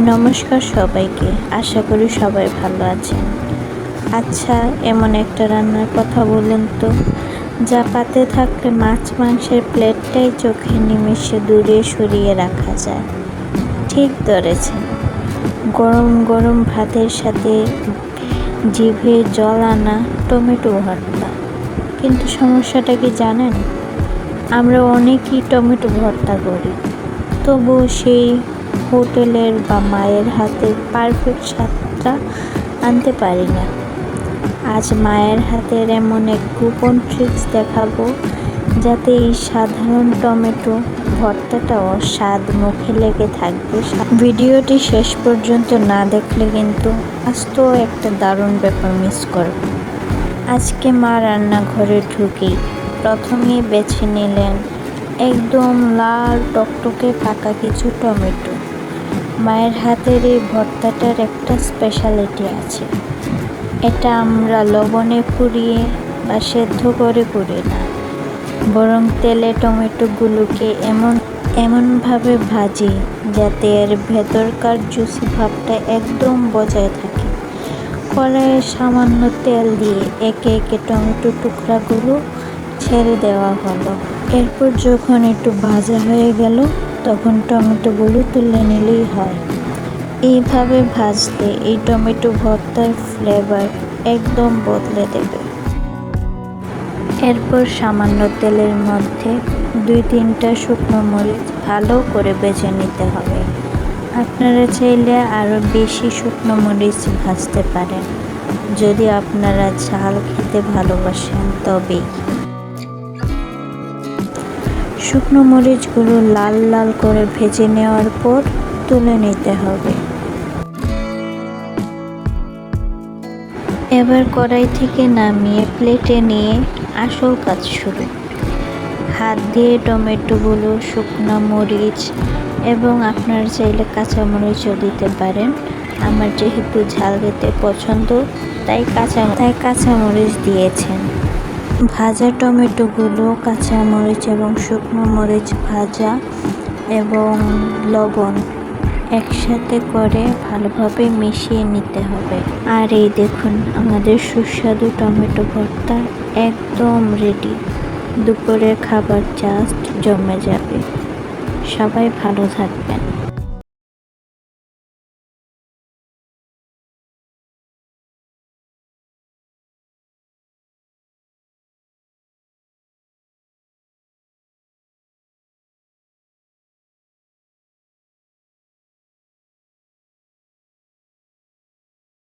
নমস্কার সবাইকে, আশা করি সবাই ভালো আছেন। আচ্ছা, এমন একটা রান্নার কথা বলেন তো, যা পাতে থাকলে মাছ মাংসের প্লেটটাই চোখের নিমেষে দূরে সরিয়ে রাখা যায়। ঠিক ধরেছেন, গরম গরম ভাতের সাথে জিভে জল আনা টমেটো ভর্তা। কিন্তু সমস্যাটা কি জানেন? আমরা অনেকেই টমেটো ভর্তা করি, তবুও সেই হোটেলের বা মায়ের হাতের পারফেক্ট স্বাদটা আনতে পারি না। আজ মায়ের হাতের এমন এক গোপন ট্রিক্স দেখাবো, যাতে এই সাধারণ টমেটো ভর্তাটাও স্বাদ মুখে লেগে থাকবে। ভিডিওটি শেষ পর্যন্ত না দেখলে কিন্তু আস্ত একটা দারুণ ব্যাপার মিস করবে। আজকে মা রান্নাঘরে ঢুকেই প্রথমেই বেছে নিলেন একদম লাল টকটকে পাকা কিছু টমেটো। মায়ের হাতের এই ভর্তাটার একটা স্পেশালিটি আছে, এটা আমরা লবণে পুড়িয়ে বা সেদ্ধ করে করি না, বরং তেলে টমেটোগুলোকে এমনভাবে ভাজি যাতে এর ভেতরকার জুসি ভাবটা একদম বজায় থাকে। কড়াইয়ে সামান্য তেল দিয়ে একে একে টমেটো টুকরাগুলো ছেড়ে দেওয়া হলো। এরপর যখন একটু ভাজা হয়ে গেল, তখন টমেটোগুলো তুলে নিলেই হয়। এইভাবে ভাজলে এই টমেটো ভর্তার ফ্লেভার একদম বদলে দেবে। এরপর সামান্য তেলের মধ্যে 2-3টা শুকনো মরিচ ভালো করে ভেজে নিতে হবে। আপনারা চাইলে আরও বেশি শুকনো মরিচ ভাজতে পারেন, যদি আপনারা ঝাল খেতে ভালোবাসেন তবেই। শুকনো মরিচগুলো লাল লাল করে ভেজে নেওয়ার পর তুলে নিতে হবে। এবার কড়াই থেকে নামিয়ে প্লেটে নিয়ে আসল কাজ শুরু। হাত দিয়ে টমেটোগুলো, শুকনো মরিচ এবং আপনারা চাইলে কাঁচামরিচও দিতে পারেন। আমার যেহেতু ঝাল খেতে পছন্দ, তাই কাঁচামরিচ দিয়েছেন। ভাজা টমেটোগুলো, কাঁচামরিচ এবং শুকনো মরিচ ভাজা এবং লবণ একসাথে করে ভালোভাবে মিশিয়ে নিতে হবে। আর এই দেখুন, আমাদের সুস্বাদু টমেটো ভর্তা একদম রেডি। দুপুরের খাবার জাস্ট জমে যাবে। সবাই ভালো থাকবেন।